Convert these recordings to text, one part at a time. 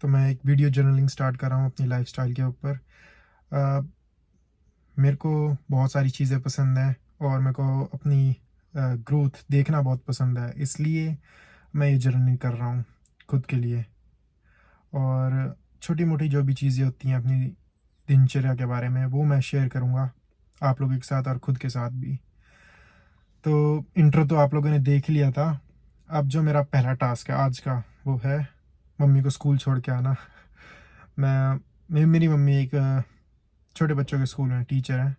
तो मैं एक वीडियो जर्नलिंग स्टार्ट कर रहा हूँ अपनी लाइफस्टाइल के ऊपर। अ, मेरे को बहुत सारी चीज़ें पसंद हैं और मेरे को अपनी ग्रोथ देखना बहुत पसंद है, इसलिए मैं ये जर्नलिंग कर रहा हूँ खुद के लिए। और छोटी-मोटी जो भी चीज़ें होती हैं अपनी दिनचर्या के बारे में, वो मैं शेयर करूँगा आप लोगों के साथ और खुद के साथ भी। तो इंट्रो तो आप लोगों ने देख लिया था। अब जो मेरा पहला टास्क है आज का, वो है मम्मी को स्कूल छोड़ के आना। मेरी मम्मी एक छोटे बच्चों के स्कूल में टीचर हैं,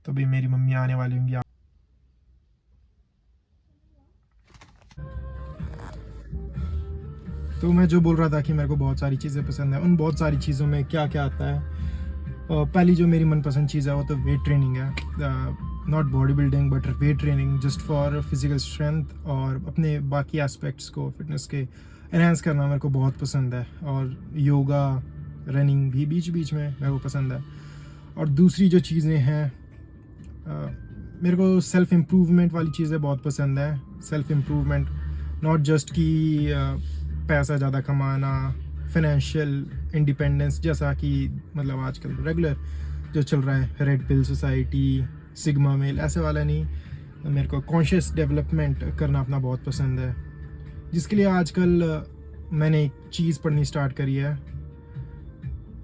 तो अभी मेरी मम्मी आने वाली होंगी। तो मैं जो बोल रहा था कि मेरे को बहुत सारी चीज़ें पसंद है, उन बहुत सारी चीज़ों में क्या-क्या आता है। पहली जो मेरी मनपसंद चीज़ है वो तो वेट ट्रेनिंग है। Not body building but weight training just for physical strength, और अपने बाकी एस्पेक्ट्स को फिटनेस के एनहांस करना मेरे को बहुत पसंद है। और योगा, रनिंग भी बीच-बीच में मेरे को पसंद है। और दूसरी जो चीज़ें हैं, मेरे को सेल्फ़ इम्प्रूवमेंट वाली चीज़ें बहुत पसंद है। सेल्फ़ इम्प्रूवमेंट नॉट जस्ट कि पैसा ज़्यादा कमाना, फाइनेंशियल इंडिपेंडेंस, जैसा कि मतलब आजकल रेगुलर जो चल रहा है, red pill society, sigma male, ऐसे वाला नहीं। मेरे को कॉन्शियस डेवलपमेंट करना अपना बहुत पसंद है, जिसके लिए आजकल मैंने एक चीज़ पढ़नी स्टार्ट करी है,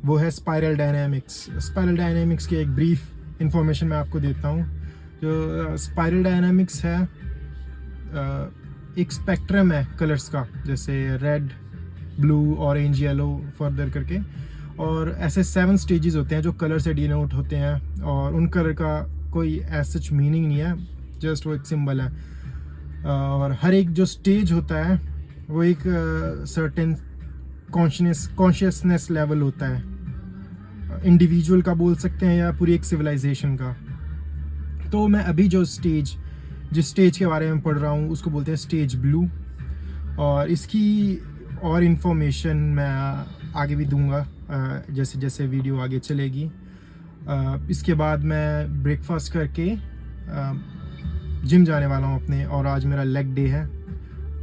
वो है स्पाइरल डायनामिक्स। स्पाइरल डायनामिक्स की एक ब्रीफ इंफॉर्मेशन मैं आपको देता हूँ। जो स्पाइरल डायनामिक्स है, एक स्पेक्ट्रम है कलर्स का, जैसे red, blue, orange, yellow further करके। और ऐसे 7 स्टेजेस होते हैं जो कलर से डिनोट होते हैं, और उन कलर का कोई एज सच मीनिंग नहीं है, जस्ट वो एक सिंबल है। और हर एक जो स्टेज होता है वो एक सर्टेन कॉन्शियसनेस लेवल होता है, इंडिविजुअल का बोल सकते हैं या पूरी एक सिविलाइजेशन का। तो मैं अभी जिस स्टेज के बारे में पढ़ रहा हूँ उसको बोलते हैं स्टेज ब्लू। और इसकी और इन्फॉर्मेशन मैं आगे भी दूंगा जैसे जैसे वीडियो आगे चलेगी। इसके बाद मैं ब्रेकफास्ट करके जिम जाने वाला हूँ अपने, और आज मेरा लेग डे है।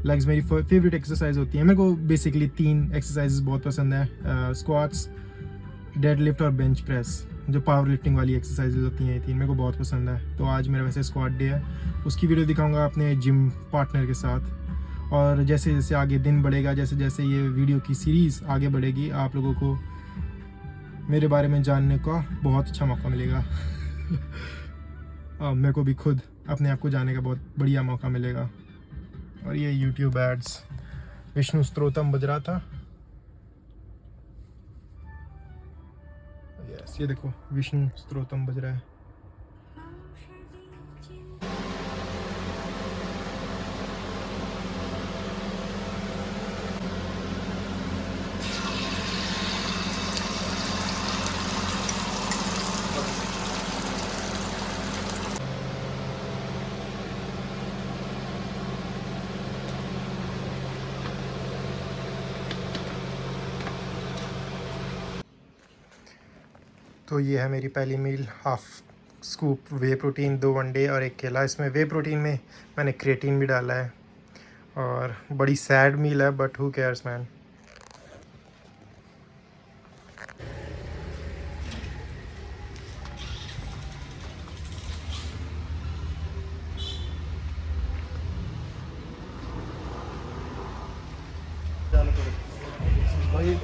लेग्स मेरी फेवरेट एक्सरसाइज होती है। मेरे को बेसिकली 3 एक्सरसाइजेस बहुत पसंद है, स्क्वाट्स, डेडलिफ्ट और बेंच प्रेस। जो पावर लिफ्टिंग वाली एक्सरसाइजेज होती हैं, ये 3 मेरे को बहुत पसंद है। तो आज मेरा वैसे स्क्वाट डे है, उसकी वीडियो दिखाऊंगा अपने जिम पार्टनर के साथ। और जैसे जैसे आगे दिन बढ़ेगा, जैसे जैसे ये वीडियो की सीरीज़ आगे बढ़ेगी, आप लोगों को मेरे बारे में जानने का बहुत अच्छा मौका मिलेगा। मेरे को भी खुद अपने आप को जानने का बहुत बढ़िया मौका मिलेगा। और ये यूट्यूब एड्स, विष्णु स्त्रोतम बज रहा था। यस, ये देखो विष्णु स्त्रोतम बज रहा है। तो ये है मेरी पहली मील, हाफ स्कूप वे प्रोटीन, 2 अंडे और 1 केला। इसमें वे प्रोटीन में मैंने क्रिएटिन भी डाला है। और बड़ी सैड मील है, बट हु केयर्स मैन। भाई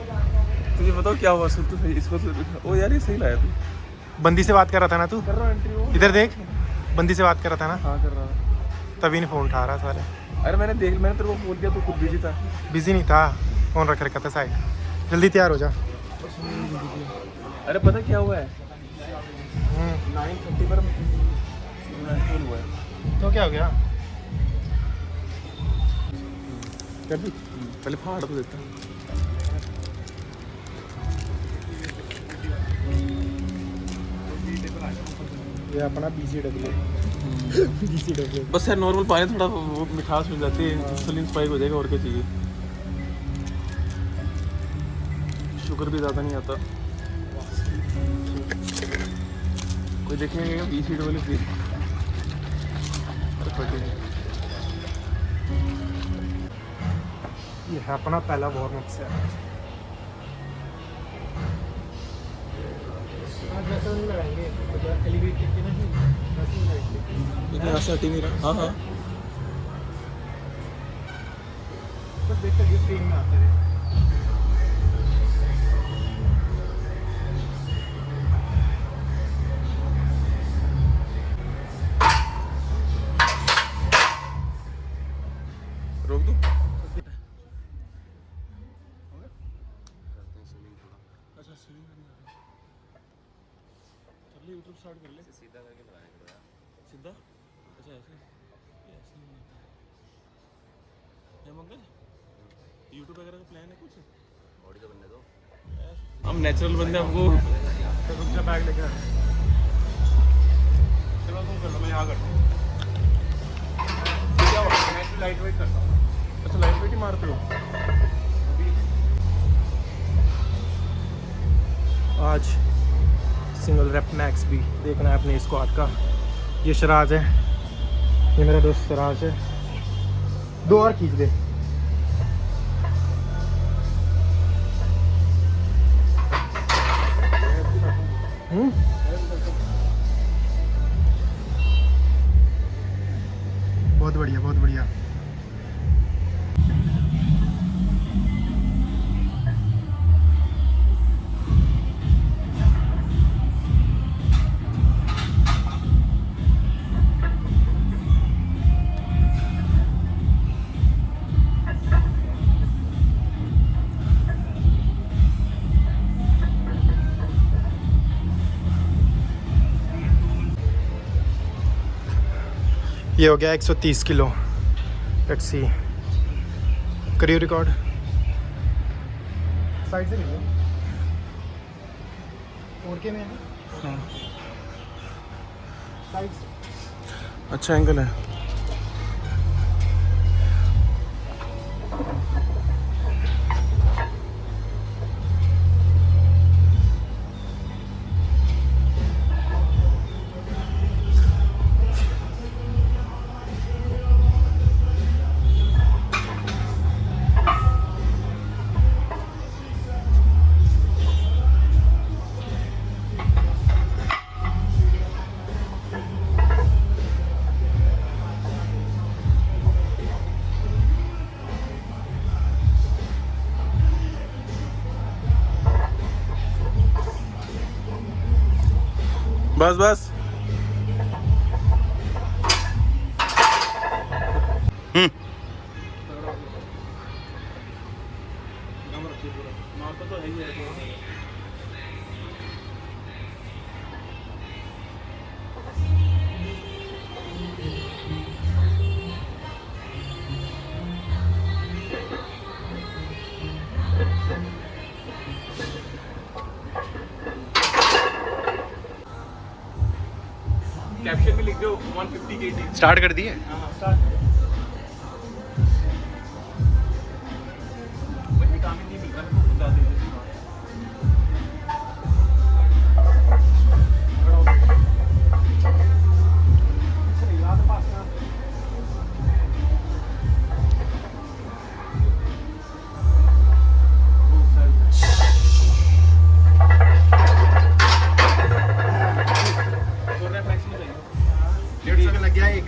तुझे बताओ क्या हुआ, सुन तो सही इसको तो, ओ यार ये सही लाया तू। बंदी से बात कर रहा था ना तू? कर रहा है एंट्री वो। इधर देख, बंदी से बात कर रहा था ना, हाँ कर रहा है। तभी नहीं फ़ोन उठा रहा साले। अरे मैंने तेरे को फोन किया, तू खुद बिजी था। बिजी नहीं था, फ़ोन रख रखा था साइड। जल्दी तैयार हो जा। अरे पता क्या हुआ है, 9:30 पर फोन हुआ है। तो क्या हो गया? कर दी पहले, फाड़ तो देता। ये अपना BCW। बस यार नॉर्मल पानी, थोड़ा वो मिठास मिल जाती है, इंसुलिन स्पाइक हो जाएगा, और क्या चाहिए। शुगर भी ज़्यादा नहीं आता। कोई देखेंगे BCW प्लीज। ये है अपना पहला वार्म अप सेट। आज वैसा नहीं लगाएंगे, एलिवेट करके ना वैसे नहीं लगाएंगे। यहाँ से हटी नहीं रहा। हाँ हाँ बस देख कर ये फ्रेम में आते रहे। रोक दो। अच्छा स्विमिंग करनी है। चल यूट्यूब स्टार्ट कर ले। सीधा करके बनाया करो यार। सीधा। अच्छा ऐसे ये ऐसे नहीं होता है। ये मंगल यूट्यूब वगैरह का प्लान है कुछ? बॉडी तो बनने दो। हम नेचुरल बंदे, हमको तो रुक जा, बैग लेकर। चलो तुम कर लो, मैं यहाँ करता हूँ। क्या हुआ? मैं लाइट वेट करता हूँ। अच्छा लाइट वेट ही मारते हो? आज सिंगल रैप मैक्स भी देखना है अपने स्क्वाड का। ये शराज है, ये मेरा दोस्त शराज है। 2 और खींच दे। बहुत बढ़िया, बहुत बढ़िया। ये हो गया 130 किलो। लेट्स सी, करियो रिकॉर्ड। साइड से लीजिए, 4K में है ना? हाँ साइड से। अच्छा एंगल है। बस बस। तो है ही है। कैप्शन में लिख दो 150 kg। स्टार्ट कर दिए? हाँ स्टार्ट। विटामिन डी मिलता है बता दीजिए। लग गया एक।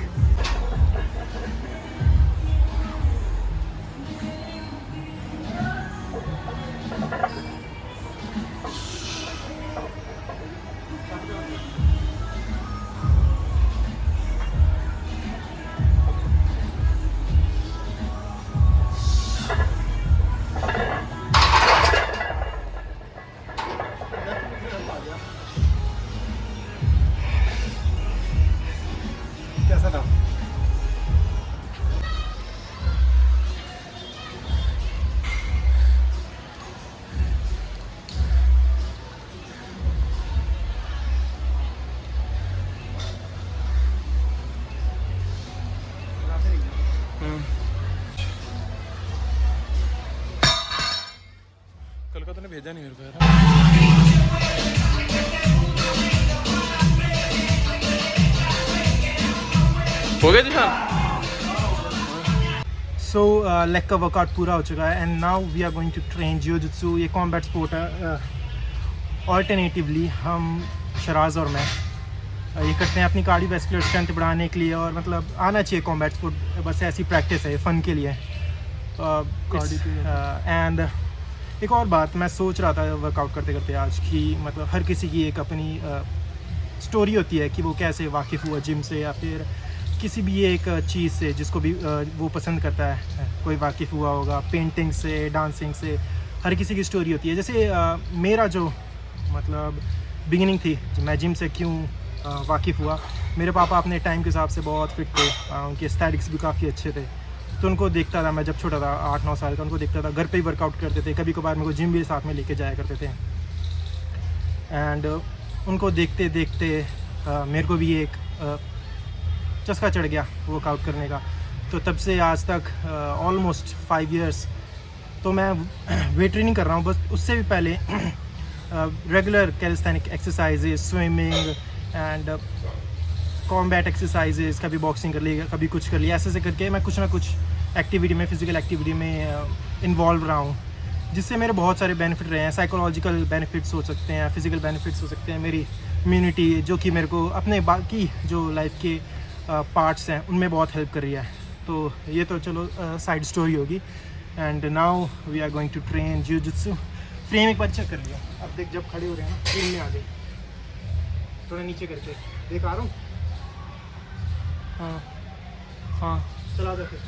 कैसा था? कल का तूने भेजा नहीं मेरे को यार। हो गया दिशान? सो लेग का वर्कआउट पूरा हो चुका है and now we are going to train jiujitsu. ये कॉम्बैट स्पोर्ट है, ऑल्टरनेटिवली हम शराज और मैं ये करते हैं अपनी कार्डियोवैस्कुलर स्ट्रेंथ बढ़ाने के लिए, और मतलब आना चाहिए कॉम्बैट स्पोर्ट, बस ऐसी प्रैक्टिस है फ़न के लिए। एंड एक और बात मैं सोच रहा था वर्कआउट करते करते आज की, मतलब हर किसी की एक अपनी स्टोरी होती है कि वो कैसे वाकिफ़ हुआ जिम से या फिर किसी भी एक चीज़ से जिसको भी वो पसंद करता है। कोई वाकिफ़ हुआ होगा पेंटिंग से, डांसिंग से, हर किसी की स्टोरी होती है। जैसे मेरा जो मतलब बिगिनिंग थी, मैं जिम से क्यों वाकिफ़ हुआ, मेरे पापा अपने टाइम के हिसाब से बहुत फिट थे, उनके एस्थेटिक्स भी काफ़ी अच्छे थे, तो उनको देखता था। मैं जब छोटा था 8-9 साल का, उनको देखता था, घर पे ही वर्कआउट करते थे, कभी कभार मेरे को जिम भी साथ में लेके जाया करते थे। एंड उनको देखते देखते मेरे को भी एक चस्का चढ़ गया वर्कआउट करने का। तो तब से आज तक ऑलमोस्ट 5 इयर्स तो मैं वेट ट्रेनिंग कर रहा हूँ। बस उससे भी पहले regular calisthenic exercises, swimming and combat exercises, कभी बॉक्सिंग कर ली, कभी कुछ कर लिया, ऐसे ऐसे करके मैं कुछ ना कुछ एक्टिविटी में, फिज़िकल एक्टिविटी में इन्वॉल्व रहा हूँ, जिससे मेरे बहुत सारे बेनिफिट रहे हैं। साइकोलॉजिकल बेनिफिट्स हो सकते हैं, फिज़िकल बेनिफिट्स हो सकते हैं, मेरी इम्यूनिटी जो कि मेरे को अपने बाकी जो लाइफ के पार्ट्स हैं उनमें बहुत हेल्प कर रही है। तो ये तो चलो साइड स्टोरी होगी। And now we are going to train jiujitsu. Frame एक बार चेक कर लिया, अब देख जब खड़े हो रहे हैं ना फ्रेम में आ गए, थोड़ा नीचे करके देख, आ रहा हूँ। हाँ हाँ, चला दे फिर।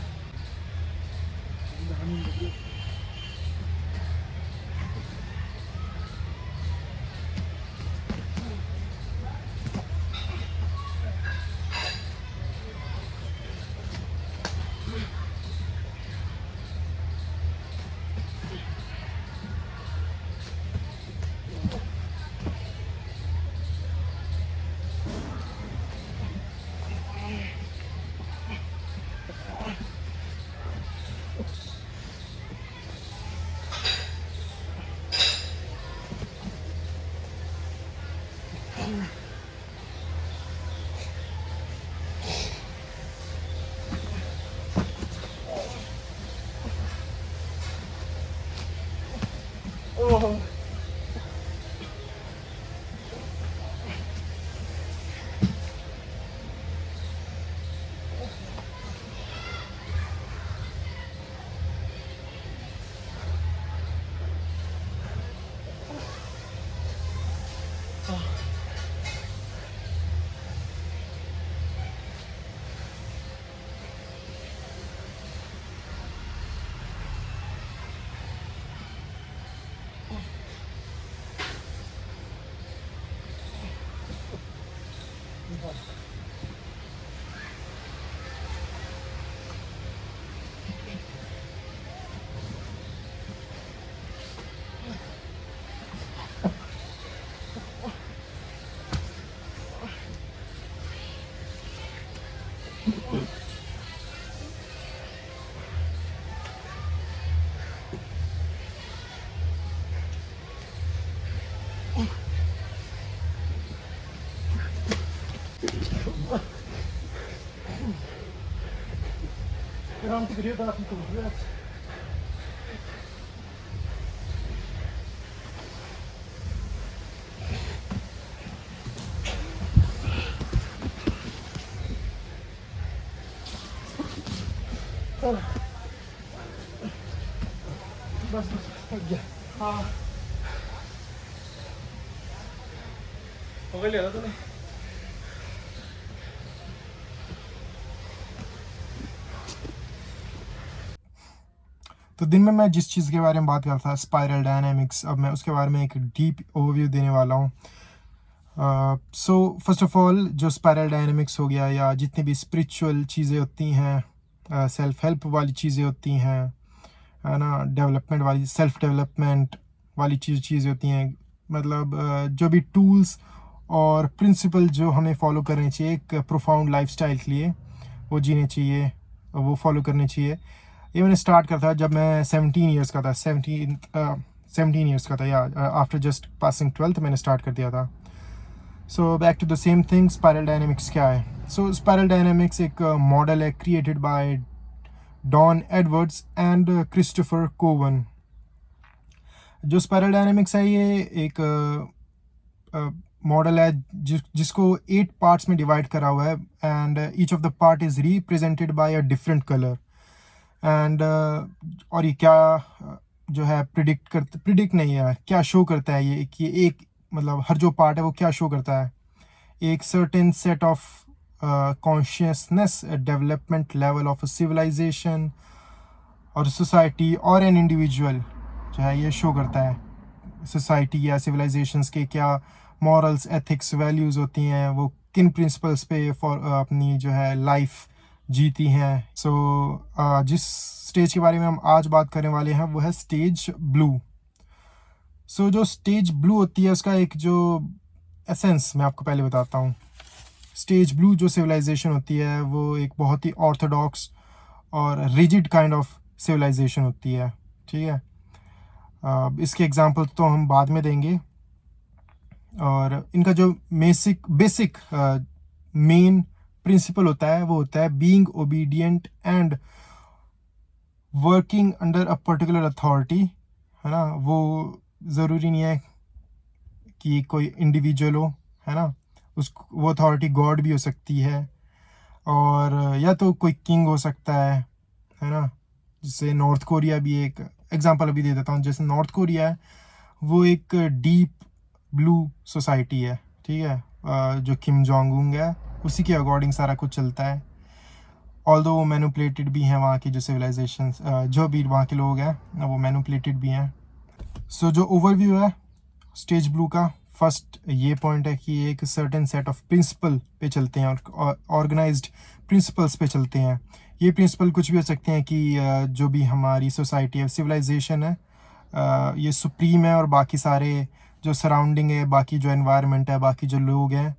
ओहRam to greda na to greda. बस हो गया। हाँ हो गया लेना तूने। तो दिन में मैं जिस चीज़ के बारे में बात कर रहा था, स्पाइरल डायनामिक्स, अब मैं उसके बारे में एक डीप ओवरव्यू देने वाला हूँ। सो फर्स्ट ऑफ ऑल जो स्पाइरल डायनामिक्स हो गया, या जितनी भी स्पिरिचुअल चीज़ें होती हैं, सेल्फ हेल्प वाली चीज़ें होती हैं, है ना, डेवलपमेंट वाली, सेल्फ डेवलपमेंट वाली चीज़ें होती हैं, मतलब जो भी टूल्स और प्रिंसिपल जो हमें फॉलो करने चाहिए एक प्रोफाउंड लाइफस्टाइल के लिए, वो जीने चाहिए, वो फॉलो करने चाहिए। ये मैंने स्टार्ट करा था जब मैं 17 इयर्स का था, 17 इयर्स का था, या आफ्टर जस्ट पासिंग 12th मैंने स्टार्ट कर दिया था। So back to the same thing, spiral dynamics क्या है? सो स्पाइरल डायनामिक्स एक मॉडल है created by Don Edwards and Christopher Cowan. जो स्पाइरल डायनामिक्स है, ये एक मॉडल है जिसको 8 पार्ट्स में डिवाइड करा हुआ है, and each of the part is represented by a different colour. And और ये क्या जो है प्रिडिक्ट नहीं है, क्या शो करता है ये कि एक मतलब हर जो पार्ट है वो क्या शो करता है, एक certain set of consciousness, development level of civilization और सोसाइटी और एन इंडिविजुअल जो है ये शो करता है सोसाइटी या सिविलाइजेशंस के क्या मॉरल्स, एथिक्स, वैल्यूज़ होती हैं, वो किन प्रिंसिपल्स पे फॉर अपनी जो है लाइफ जीती हैं। सो जिस स्टेज के बारे में हम आज बात करने वाले हैं वो है स्टेज ब्लू। सो जो स्टेज ब्लू होती है उसका एक जो एसेंस मैं आपको पहले बताता हूँ। स्टेज ब्लू जो सिविलाइजेशन होती है वो एक बहुत ही ऑर्थोडॉक्स और रिजिड काइंड ऑफ सिविलाइजेशन होती है, ठीक है। इसके एग्जांपल तो हम बाद में देंगे, और इनका जो बेसिक मेन प्रिंसिपल होता है वो होता है being obedient and working under a particular authority, है ना। वो ज़रूरी नहीं है कि कोई इंडिविजुअल हो, है ना, वो अथॉरिटी गॉड भी हो सकती है, और या तो कोई किंग हो सकता है ना। जैसे नॉर्थ कोरिया भी एक एग्जांपल अभी दे देता हूँ। जैसे नॉर्थ कोरिया है वो एक डीप ब्लू सोसाइटी है, ठीक है। जो किम जोंग उंग है उसी के अकॉर्डिंग सारा कुछ चलता है, ऑल्दो वो मैनिपुलेटेड भी हैं, वहाँ की जो सिविलाइजेशन जो भी वहाँ के लोग हैं वो मैनिपुलेटेड भी हैं। सो जो ओवरव्यू है स्टेज ब्लू का, फर्स्ट ये पॉइंट है कि एक सर्टेन सेट ऑफ प्रिंसिपल पे चलते हैं और ऑर्गेनाइज्ड प्रिंसिपल्स पे चलते हैं। ये प्रिंसिपल कुछ भी हो सकते हैं कि जो भी हमारी सोसाइटी है, सिविलाइजेशन है, ये सुप्रीम है, और बाकी सारे जो सराउंडिंग है, बाकी जो एनवायरनमेंट है, बाकी जो लोग हैं,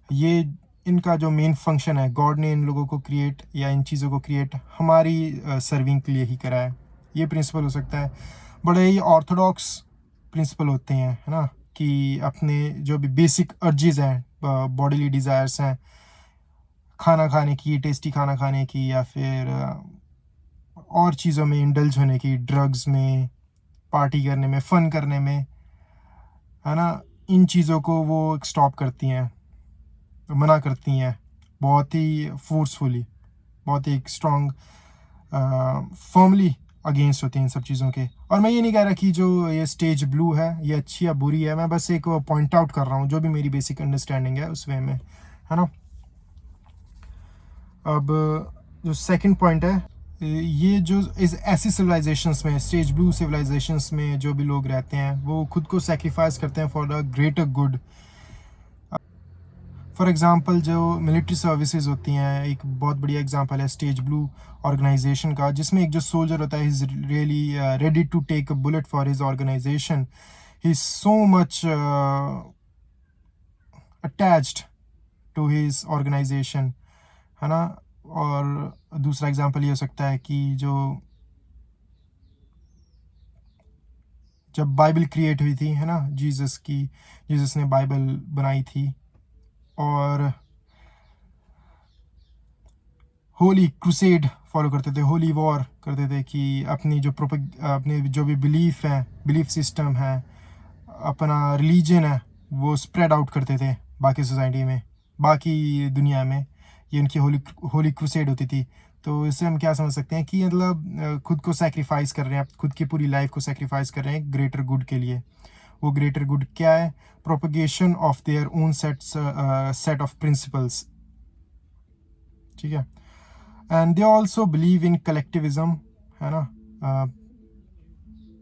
ये इनका जो मेन फंक्शन है, गॉड ने इन लोगों को क्रिएट या इन चीज़ों को क्रिएट हमारी सर्विंग के लिए ही करा है। ये प्रिंसिपल हो सकता है। बड़े ही ऑर्थोडॉक्स प्रिंसिपल होते हैं, है ना, कि अपने जो भी बेसिक अर्जेस हैं, बॉडीली डिज़ायर्स हैं, खाना खाने की, टेस्टी खाना खाने की, या फिर और चीज़ों में इंडल्ज होने की, ड्रग्स में, पार्टी करने में, फ़न करने में, है ना, इन चीज़ों को वो स्टॉप करती हैं, मना करती हैं बहुत ही फोर्सफुली, बहुत ही स्ट्रॉन्ग फर्मली अगेंस्ट होती हैं इन सब चीज़ों के। और मैं ये नहीं कह रहा कि जो ये स्टेज ब्लू है ये अच्छी या बुरी है, मैं बस एक पॉइंट आउट कर रहा हूँ जो भी मेरी बेसिक अंडरस्टैंडिंग है उस वे में, है ना। अब जो सेकंड पॉइंट है, ये जो इस ऐसी सिविलाइजेशंस में, स्टेज ब्लू सिविलाइजेशंस में जो भी लोग रहते हैं वो खुद को सेक्रीफाइस करते हैं for the greater good. For example जो मिलिट्री सर्विसेज होती हैं, एक बहुत बढ़िया एग्जांपल है स्टेज ब्लू ऑर्गेनाइजेशन का, जिसमें एक जो सोल्जर होता है is really ready to take a bullet for his organization, he is so much attached to his organization, है ना। और दूसरा एग्जांपल ये हो सकता है कि जब बाइबल क्रिएट हुई थी, है ना, जीसस ने बाइबल बनाई थी, और होली क्रूसेड फॉलो करते थे, होली वॉर करते थे कि अपनी जो भी बिलीफ सिस्टम है, अपना रिलीजन है, वो स्प्रेड आउट करते थे बाकी सोसाइटी में, बाकी दुनिया में। ये उनकी होली क्रूसेड होती थी। तो इससे हम क्या समझ सकते हैं कि मतलब खुद को सेक्रीफाइस कर रहे हैं, खुद की पूरी लाइफ को सेक्रीफाइस कर रहे हैं ग्रेटर गुड के लिए। वो ग्रेटर गुड क्या है? Propagation of their own set of principles, ठीक है। And they also believe in collectivism, है ना।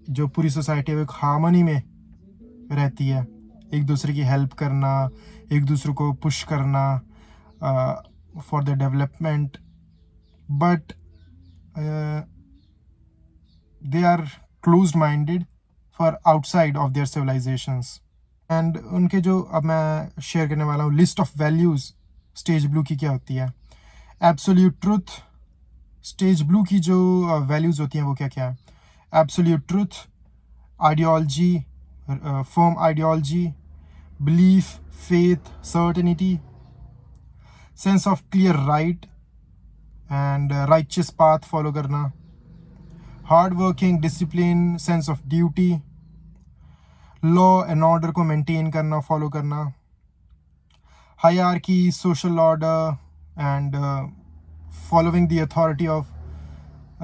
जो पूरी सोसाइटी है वो एक हार्मनी में रहती है, एक दूसरे की हेल्प करना, एक दूसरे को पुश करना for the development, but they are closed minded for outside of their civilizations. And उनके जो अब मैं शेयर करने वाला हूँ list of values stage blue की क्या होती है। एब्सोल्यूट ट्रुथ, स्टेज ब्लू की जो वैल्यूज़ होती हैं वो क्या क्या है? Absolute truth, ideology, firm ideology, belief, faith, certainty, sense of clear right and righteous path follow करना, hard working, discipline, sense of duty, law and order को मेंटेन करना, फॉलो करना, hierarchy, social order and following the authority of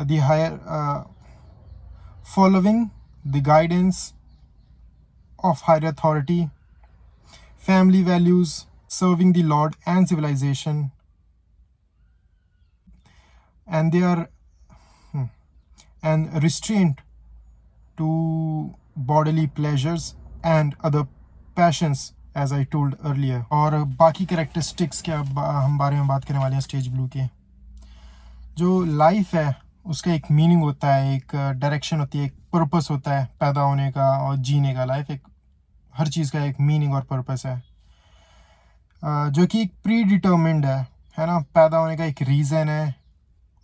the higher, following the guidance of higher authority, family values, serving the Lord and civilization, and they are and restraint to bodily pleasures and other passions as I told earlier. और बाकी characteristics के हम बारे में बात करने वाले हैं स्टेज ब्लू के। जो लाइफ है उसका एक मीनिंग होता है, एक डायरेक्शन होती है, एक पर्पस होता है पैदा होने का और जीने का। लाइफ एक हर चीज़ का एक मीनिंग और पर्पस है, जो कि एक प्री डिटर्मिंड है ना। पैदा होने का एक रीज़न है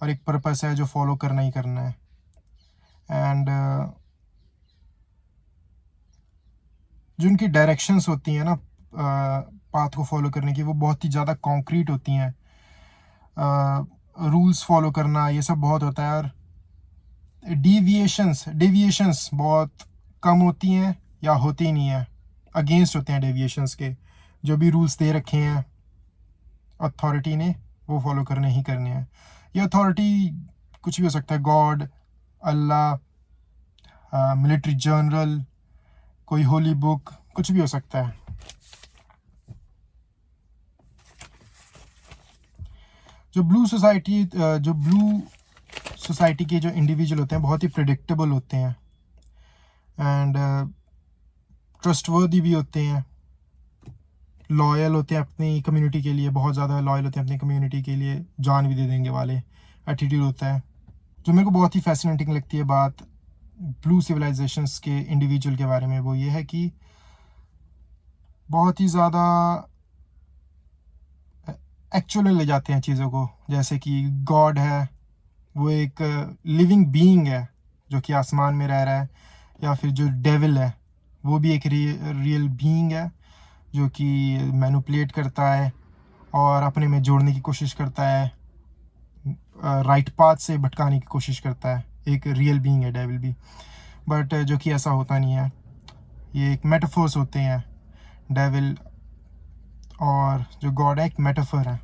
और एक पर्पस है जो फॉलो करना ही करना है। एंड जो उनकी डायरेक्शंस होती हैं ना पाथ को फॉलो करने की, वो बहुत ही ज़्यादा कॉन्क्रीट होती हैं। रूल्स फॉलो करना ये सब बहुत होता है, और डेविएशंस बहुत कम होती हैं या होती ही नहीं है। अगेंस्ट होते हैं डेविएशंस के। जो भी रूल्स दे रखे हैं अथॉरिटी ने वो फॉलो करने ही करने हैं। ये अथॉरिटी कुछ भी हो सकता है, गॉड, अल्लाह, मिलिट्री जनरल, कोई होली बुक, कुछ भी हो सकता है। जो ब्लू सोसाइटी के जो इंडिविजुअल होते हैं बहुत ही प्रेडिक्टेबल होते हैं एंड ट्रस्टवर्दी भी होते हैं, लॉयल होते हैं अपनी कम्युनिटी के लिए, बहुत ज़्यादा लॉयल होते हैं अपनी कम्युनिटी के लिए, जान भी दे देंगे वाले एटीट्यूड होता है। जो मेरे को बहुत ही फैसिनेटिंग लगती है बात ब्लू सिविलाइजेशंस के इंडिविजुअल के बारे में, वो ये है कि बहुत ही ज़्यादा एक्चुअल ले जाते हैं चीज़ों को। जैसे कि गॉड है, वो एक लिविंग बीइंग है जो कि आसमान में रह रहा है, या फिर जो डेविल है वो भी एक रियल बीइंग है जो कि मैनिपुलेट करता है और अपने में जोड़ने की कोशिश करता है, राइट पाथ से भटकाने की कोशिश करता है। एक रियल बीइंग है डेविल भी, बट जो कि ऐसा होता नहीं है। ये एक मेटाफोर्स होते हैं। डेविल और जो गॉड है एक मेटाफर है,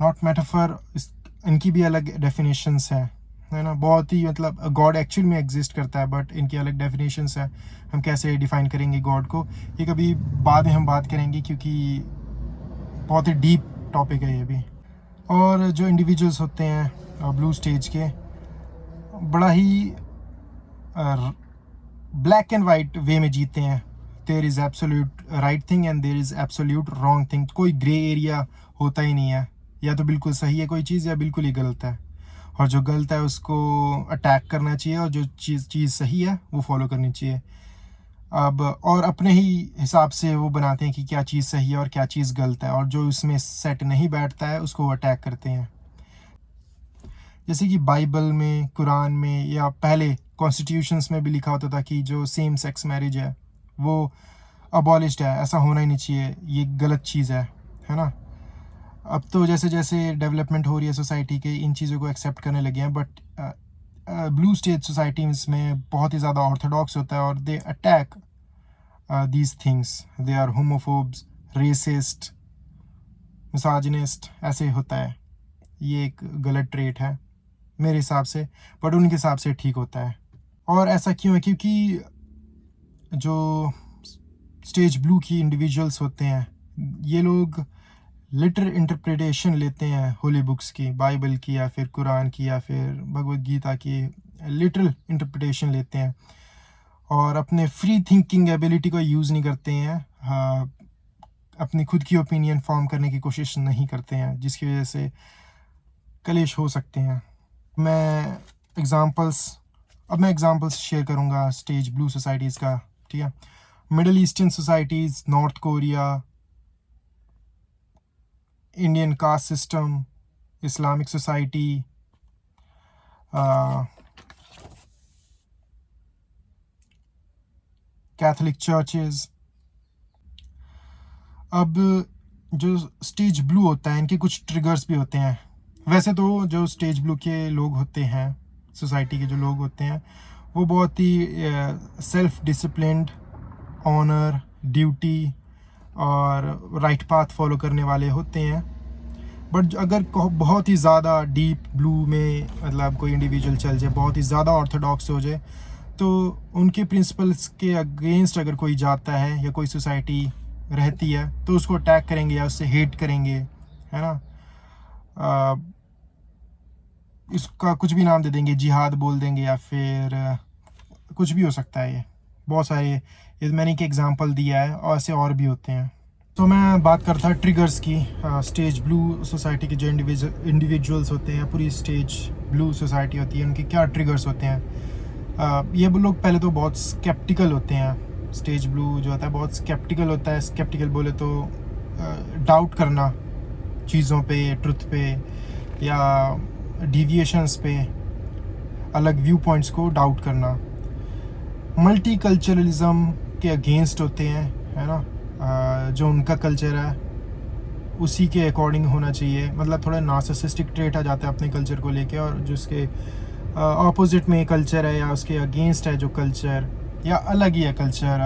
नॉट मेटाफर। इनकी भी अलग डेफिनेशंस है ना। बहुत ही मतलब गॉड एक्चुअल में एग्जिस्ट करता है बट इनकी अलग डेफिनेशंस है। हम कैसे डिफाइन करेंगे गॉड को, ये कभी बाद में हम बात करेंगे क्योंकि बहुत ही डीप टॉपिक है ये भी। और जो इंडिविजुअल्स होते हैं ब्लू स्टेज के, बड़ा ही ब्लैक एंड वाइट वे में जीते हैं। There is absolute right thing and there is absolute wrong thing. कोई ग्रे एरिया होता ही नहीं है, या तो बिल्कुल सही है कोई चीज़ या बिल्कुल ही गलत है। और जो गलत है उसको अटैक करना चाहिए और जो चीज़ सही है वो फॉलो करनी चाहिए। अब और अपने ही हिसाब से वो बनाते हैं कि क्या चीज़ सही है और क्या चीज़ गलत है, और जो उसमें सेट नहीं बैठता है उसको वो अटैक करते हैं। जैसे कि बाइबल में, कुरान में, या पहले कॉन्स्टिट्यूशंस में भी लिखा होता था कि जो सेम सेक्स मैरिज है वो अबॉलिश्ड है, ऐसा होना ही नहीं चाहिए, ये गलत चीज़ है ना। अब तो जैसे जैसे डेवलपमेंट हो रही है सोसाइटी के, इन चीज़ों को एक्सेप्ट करने लगे हैं। बट ब्लू स्टेज सोसाइटीज़ में बहुत ही ज़्यादा ऑर्थोडॉक्स होता है और they attack these things. They are homophobes, racist, misogynist, ऐसे होता है। ये एक गलत ट्रेट है मेरे हिसाब से, बट उनके हिसाब से ठीक होता है। और ऐसा क्यों है? क्योंकि जो स्टेज ब्लू की इंडिविजुअल्स होते हैं ये लोग लिटर इंटरप्रिटेशन लेते हैं होली बुक्स की, बाइबल की या फिर कुरान की या फिर भगवद गीता की। लिटरल इंटरप्रिटेशन लेते हैं और अपने फ्री थिंकिंग एबिलिटी को यूज़ नहीं करते हैं। अपनी खुद की ओपिनियन फॉर्म करने की कोशिश नहीं करते हैं, जिसकी वजह से कलेश हो सकते हैं। मैं एग्जांपल्स शेयर करूंगा स्टेज ब्लू सोसाइटीज़ का, ठीक है। Middle eastern societies, north Korea, Indian caste system, Islamic society, Catholic churches. अब जो स्टेज ब्लू होता है इनके कुछ ट्रिगर्स भी होते हैं। वैसे तो जो स्टेज ब्लू के लोग होते हैं, सोसाइटी के जो लोग होते हैं, वो बहुत ही सेल्फ डिसिप्लिन्ड, ऑनर, ड्यूटी और राइट पाथ फॉलो करने वाले होते हैं। बट अगर बहुत ही ज़्यादा डीप ब्लू में मतलब कोई इंडिविजुअल चल जाए, बहुत ही ज़्यादा ऑर्थोडॉक्स हो जाए, तो उनके प्रिंसिपल्स के अगेंस्ट अगर कोई जाता है या कोई सोसाइटी रहती है तो उसको अटैक करेंगे या उससे हेट करेंगे, है ना। इसका कुछ भी नाम दे देंगे, जिहाद बोल देंगे या फिर कुछ भी हो सकता है। ये बहुत सारे, ये मैंने एक एग्जांपल दिया है और ऐसे और भी होते हैं। तो मैं बात करता ट्रिगर्स की। स्टेज ब्लू सोसाइटी के जो इंडिविजुअल्स होते हैं, पूरी स्टेज ब्लू सोसाइटी होती है, उनके क्या ट्रिगर्स होते हैं। ये लोग पहले तो बहुत स्केप्टिकल होते हैं। स्टेज ब्लू जो होता है बहुत स्केप्टिकल होता है। स्केप्टिकल बोले तो डाउट करना चीज़ों पे, ट्रुथ पे या डिविएशंस पे, अलग व्यू पॉइंट्स को डाउट करना। मल्टी कल्चरलिज्म के अगेंस्ट होते हैं, है ना। जो उनका कल्चर है उसी के अकॉर्डिंग होना चाहिए। मतलब थोड़ा नार्सिसिस्टिक ट्रेट आ जाता है अपने कल्चर को लेके, और जो उसके ऑपोजिट में कल्चर है या उसके अगेंस्ट है जो कल्चर या अलग ही है कल्चर,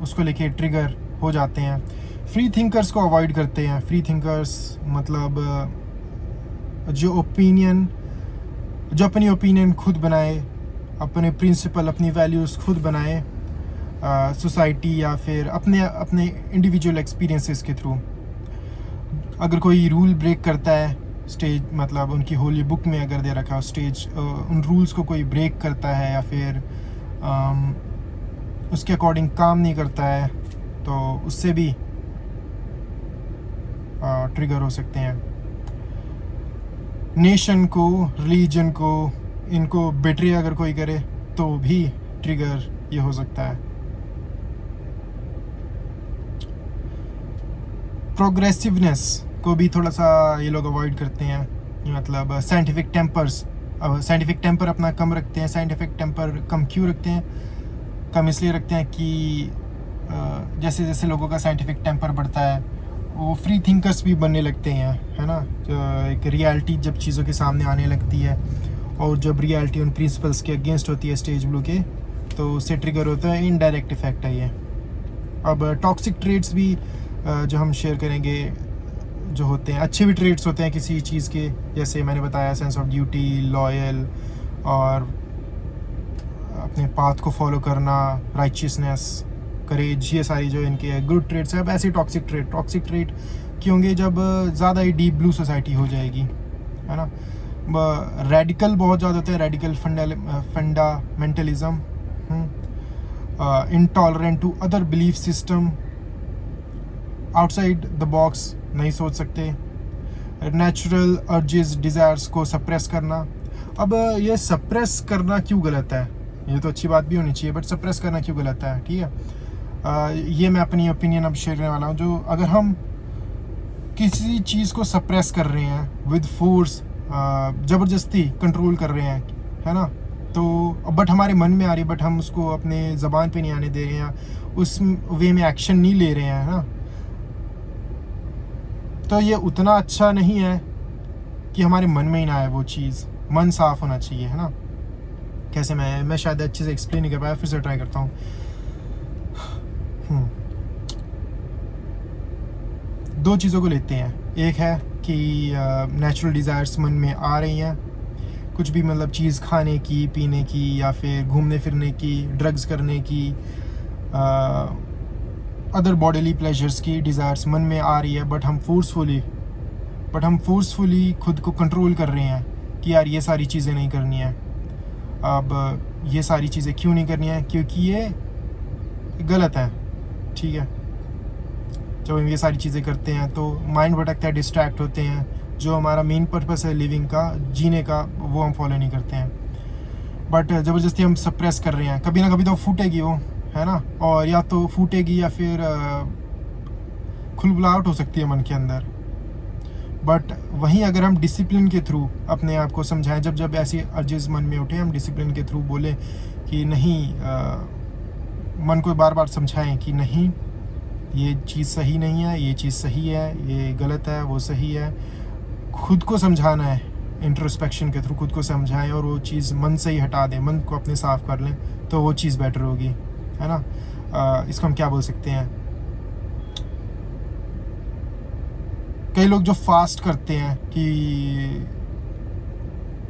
उसको लेके ट्रिगर हो जाते हैं। फ्री थिंकर्स को अवॉइड करते हैं। फ्री थिंकर्स मतलब जो अपनी ओपिनियन खुद बनाए, अपने प्रिंसिपल, अपनी वैल्यूज़ खुद बनाए सोसाइटी या फिर अपने इंडिविजुअल एक्सपीरियंसेस के थ्रू। अगर कोई रूल ब्रेक करता है स्टेज, मतलब उनकी होली बुक में अगर दे रखा है स्टेज, उन रूल्स को कोई ब्रेक करता है या फिर उसके अकॉर्डिंग काम नहीं करता है, तो उससे भी ट्रिगर हो सकते हैं। नेशन को, रिलीजन को, इनको बेट्रे अगर कोई करे तो भी ट्रिगर ये हो सकता है। प्रोग्रेसिवनेस को भी थोड़ा सा ये लोग अवॉइड करते हैं। मतलब साइंटिफिक टेम्पर अपना कम रखते हैं। साइंटिफिक टेम्पर कम क्यों रखते हैं? कम इसलिए रखते हैं कि जैसे जैसे लोगों का साइंटिफिक टेम्पर बढ़ता है वो फ्री थिंकर्स भी बनने लगते हैं, है ना। एक रियलिटी जब चीज़ों के सामने आने लगती है और जब रियलिटी उन प्रिंसिपल्स के अगेंस्ट होती है स्टेज ब्लू के, तो उससे ट्रिगर होता है। इनडायरेक्ट इफेक्ट है ये। अब टॉक्सिक ट्रेड्स भी जो हम शेयर करेंगे जो होते हैं, अच्छे भी ट्रेड्स होते हैं किसी चीज़ के, जैसे मैंने बताया सेंस ऑफ ड्यूटी, लॉयल और अपने पाथ को फॉलो करना, राइचियसनेस, करेज, ये सारी जो इनके गुड ट्रेड्स हैं। अब ऐसे टॉक्सिक ट्रेड क्यों होंगे जब ज़्यादा ही डीप ब्लू सोसाइटी हो जाएगी, है ना। रेडिकल बहुत ज़्यादा होते हैं। Radical fundamentalism, intolerant to other belief system, outside the box नहीं सोच सकते, नेचुरल अर्जेस, डिज़ायर्स को सप्रेस करना। अब ये सप्रेस करना क्यों गलत है? ये तो अच्छी बात भी होनी चाहिए, बट सप्रेस करना क्यों गलत है? ठीक है, ये मैं अपनी ओपिनियन अब शेयर करने वाला हूँ। जो अगर हम किसी चीज़ को सप्रेस कर रहे हैं विद फोर्स, ज़बरदस्ती कंट्रोल कर रहे हैं, है ना, तो बट हमारे मन में आ रही है, बट हम उसको अपने ज़बान पे नहीं आने दे रहे हैं, उस वे में एक्शन नहीं ले रहे हैं, है ना, तो ये उतना अच्छा नहीं है कि हमारे मन में ही ना आए वो चीज़। मन साफ होना चाहिए, है ना। कैसे मैं शायद अच्छे से एक्सप्लेन नहीं कर पाया, फिर से ट्राई करता हूँ। दो चीज़ों को लेते हैं। एक है कि नेचुरल डिज़ायर्स मन में आ रही हैं, कुछ भी मतलब चीज़ खाने की, पीने की या फिर घूमने फिरने की, ड्रग्स करने की, अदर बॉडीली प्लेजर्स की डिज़ायर्स मन में आ रही है, बट हम फोर्सफुली खुद को कंट्रोल कर रहे हैं कि यार ये सारी चीज़ें नहीं करनी है। अब ये सारी चीज़ें क्यों नहीं करनी है? क्योंकि ये गलत है, ठीक है। जब हम ये सारी चीज़ें करते हैं तो माइंड भटकता है, डिस्ट्रैक्ट होते हैं। जो हमारा मेन पर्पस है लिविंग का, जीने का, वो हम फॉलो नहीं करते हैं। बट ज़बरदस्ती हम सप्रेस कर रहे हैं, कभी ना कभी तो फूटेगी वो, है ना। और या तो फूटेगी या फिर खुलबुलाहट हो सकती है मन के अंदर। बट वहीं अगर हम डिसिप्लिन के थ्रू अपने आप को समझाएं, जब ऐसी अर्जेस मन में उठे, हम डिसिप्लिन के थ्रू बोलें कि नहीं, मन को बार बार समझाएं कि नहीं, ये चीज़ सही नहीं है, ये चीज़ सही है, ये गलत है, वो सही है। खुद को समझाना है, इंट्रोस्पेक्शन के थ्रू खुद को समझाएं और वो चीज़ मन से ही हटा दें, मन को अपने साफ़ कर लें, तो वो चीज़ बेटर होगी, है ना। इसको हम क्या बोल सकते हैं, कई लोग जो फास्ट करते हैं कि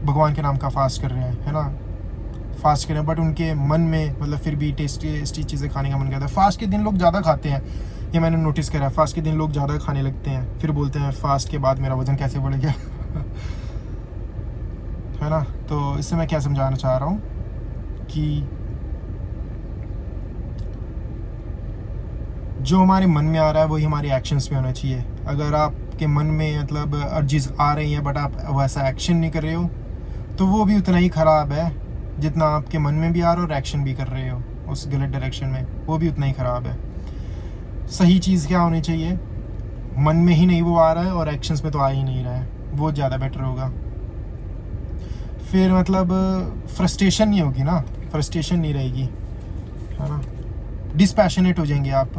भगवान के नाम का फास्ट कर रहे हैं, है ना, फास्ट कर रहे हैं, बट उनके मन में मतलब फिर भी टेस्टी चीज़ें खाने का मन करता है। फास्ट के दिन लोग ज़्यादा खाते हैं, ये मैंने नोटिस करा है। फास्ट के दिन लोग ज़्यादा खाने लगते हैं, फिर बोलते हैं फास्ट के बाद मेरा वज़न कैसे बढ़ गया है ना। तो इससे मैं क्या समझाना चाह रहा हूँ कि जो हमारे मन में आ रहा है वही हमारे एक्शंस में होना चाहिए। अगर आपके मन में मतलब अर्जीज आ रही हैं बट आप वैसा एक्शन नहीं कर रहे हो, तो वो भी उतना ही ख़राब है जितना आपके मन में भी आ रहा हो और एक्शन भी कर रहे हो उस गलत डायरेक्शन में, वो भी उतना ही ख़राब है। सही चीज़ क्या होनी चाहिए, मन में ही नहीं वो आ रहा है और एक्शंस में तो आ ही नहीं रहा है, वो ज़्यादा बेटर होगा। फिर मतलब फ्रस्ट्रेशन नहीं होगी ना, फ्रस्ट्रेशन नहीं रहेगी, है ना। डिसपैशनेट हो जाएंगे आप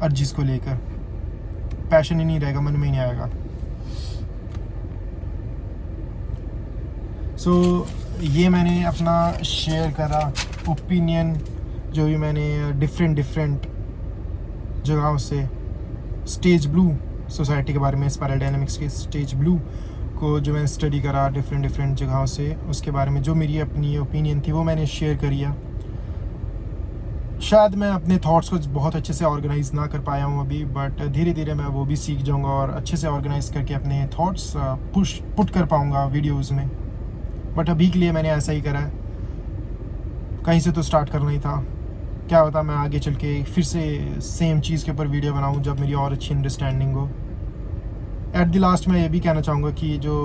अर्जीज को लेकर, पैशन ही नहीं रहेगा, मन में ही नहीं आएगा। सो ये मैंने अपना शेयर करा ओपिनियन, जो भी मैंने डिफरेंट जगहों से स्टेज ब्लू सोसाइटी के बारे में, स्पाइरल डायनामिक्स के स्टेज ब्लू को जो मैंने स्टडी करा डिफरेंट जगहों से, उसके बारे में जो मेरी अपनी ओपिनियन थी वो मैंने शेयर करी है। शायद मैं अपने थॉट्स को बहुत अच्छे से ऑर्गेनाइज़ ना कर पाया हूँ अभी, बट धीरे धीरे मैं वो भी सीख जाऊँगा और अच्छे से ऑर्गेनाइज़ करके अपने थॉट्स पुट कर पाऊँगा वीडियोज़ में। बट अभी के लिए मैंने ऐसा ही करा है, कहीं से तो स्टार्ट करना ही था, क्या पता मैं आगे चल के फिर से सेम चीज़ के ऊपर वीडियो बनाऊँ जब मेरी और अच्छी अंडरस्टैंडिंग हो। एट द लास्ट मैं ये भी कहना चाहूँगा कि जो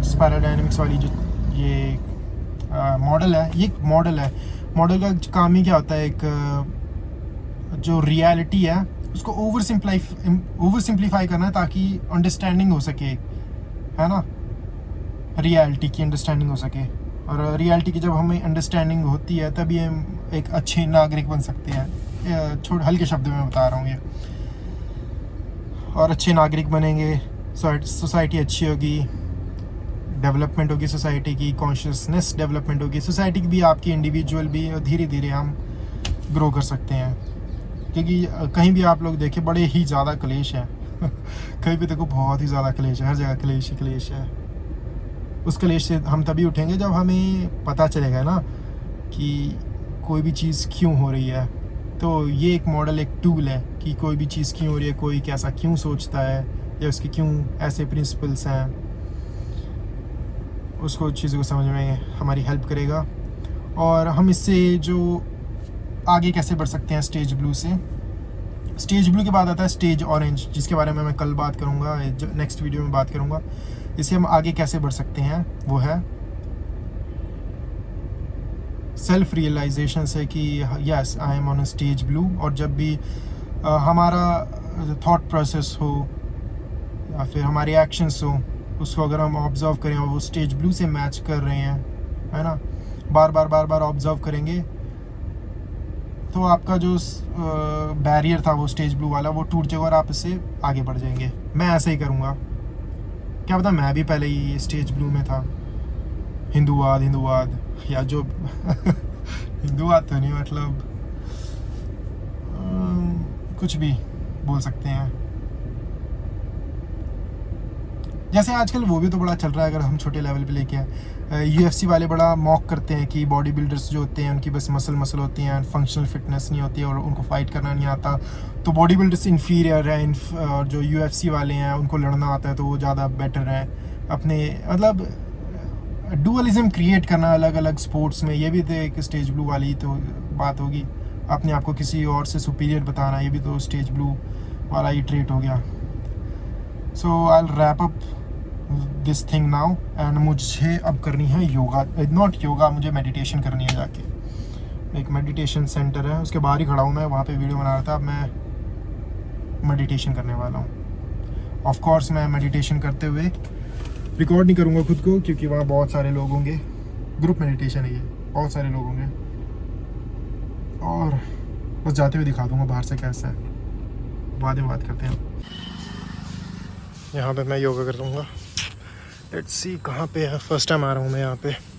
स्पाइरल डायनामिक्स वाली जो ये मॉडल है, ये एक मॉडल है। मॉडल का काम ही क्या होता है, एक जो रियलिटी है उसको ओवर सिंप्लीफाई करना है ताकि अंडरस्टैंडिंग हो सके, है ना, रियलिटी की अंडरस्टैंडिंग हो सके। और रियलिटी की जब हमें अंडरस्टैंडिंग होती है तभी हम एक अच्छे नागरिक बन सकते हैं। हल्के शब्द में बता रहा हूँ ये। और अच्छे नागरिक बनेंगे, सोसाइटी अच्छी होगी, डेवलपमेंट होगी सोसाइटी की, कॉन्शियसनेस डेवलपमेंट होगी सोसाइटी की भी, आपकी इंडिविजुअल भी, और धीरे धीरे हम ग्रो कर सकते हैं। क्योंकि कहीं भी आप लोग देखें बड़े ही ज़्यादा क्लेश हैं कहीं भी देखो बहुत ही ज़्यादा क्लेश है, हर जगह क्लेश ही क्लेश है। उस क्लेश से हम तभी उठेंगे जब हमें पता चलेगा ना कि कोई भी चीज़ क्यों हो रही है। तो ये एक मॉडल, एक टूल है कि कोई भी चीज़ क्यों हो रही है, कोई कैसा क्यों सोचता है या उसके क्यों ऐसे प्रिंसिपल्स हैं, उसको चीज़ों को समझ में हमारी हेल्प करेगा। और हम इससे जो आगे कैसे बढ़ सकते हैं स्टेज ब्लू से। स्टेज ब्लू के बाद आता है स्टेज ऑरेंज, जिसके बारे में मैं कल बात करूँगा, नेक्स्ट वीडियो में बात करूँगा। इससे हम आगे कैसे बढ़ सकते हैं वो है सेल्फ रियलाइजेशन से कि yes I am on a stage blue. और जब भी हमारा थॉट प्रोसेस हो या फिर हमारे एक्शंस हो, उसको अगर हम ऑब्जर्व करें और वो स्टेज ब्लू से मैच कर रहे हैं, है ना, बार बार ऑब्जर्व करेंगे, तो आपका जो बैरियर था वो स्टेज ब्लू वाला वो टूट जाएगा और आप इससे आगे बढ़ जाएंगे। मैं ऐसे ही करूँगा, क्या पता मैं भी पहले ही स्टेज ब्लू में था, हिंदूवाद या जो हिंदूवाद तो नहीं, मतलब कुछ भी बोल सकते हैं। जैसे आजकल वो भी तो बड़ा चल रहा है, अगर हम छोटे लेवल पे लेके आए, UFC वाले बड़ा मॉक करते हैं कि बॉडी बिल्डर्स जो होते हैं उनकी बस मसल होती हैं, फंक्शनल फिटनेस नहीं होती है और उनको फाइट करना नहीं आता, तो बॉडी बिल्डर्स इन्फीरियर हैं। और जो UFC वाले हैं उनको लड़ना आता है तो वो ज़्यादा बेटर हैं। अपने मतलब डुअलिज्म क्रिएट करना अलग अलग स्पोर्ट्स में, ये भी तो एक स्टेज ब्लू वाली तो बात होगी। अपने आप को किसी और से सुपीरियर बताना, ये भी तो स्टेज ब्लू वाला ही ट्रेट हो गया। So I will wrap up this thing now and मुझे अब करनी है योगा, नॉट योगा, मुझे मेडिटेशन करनी है। जाके एक मेडिटेशन सेंटर है उसके बाहर ही खड़ा हूँ मैं, वहाँ पे वीडियो बना रहा था। अब मैं मेडिटेशन करने वाला हूँ। ऑफ कोर्स मैं मेडिटेशन करते हुए रिकॉर्ड नहीं करूँगा खुद को, क्योंकि वहाँ बहुत सारे लोग होंगे, ग्रुप मेडिटेशन है ये, बहुत सारे लोग होंगे, और बस जाते हुए दिखा दूँगा बाहर से कैसा है। बाद में बात करते हैं। यहाँ पे मैं योगा कर दूँगा। लेट्स सी कहाँ पे है, फर्स्ट टाइम आ रहा हूँ मैं यहाँ पे।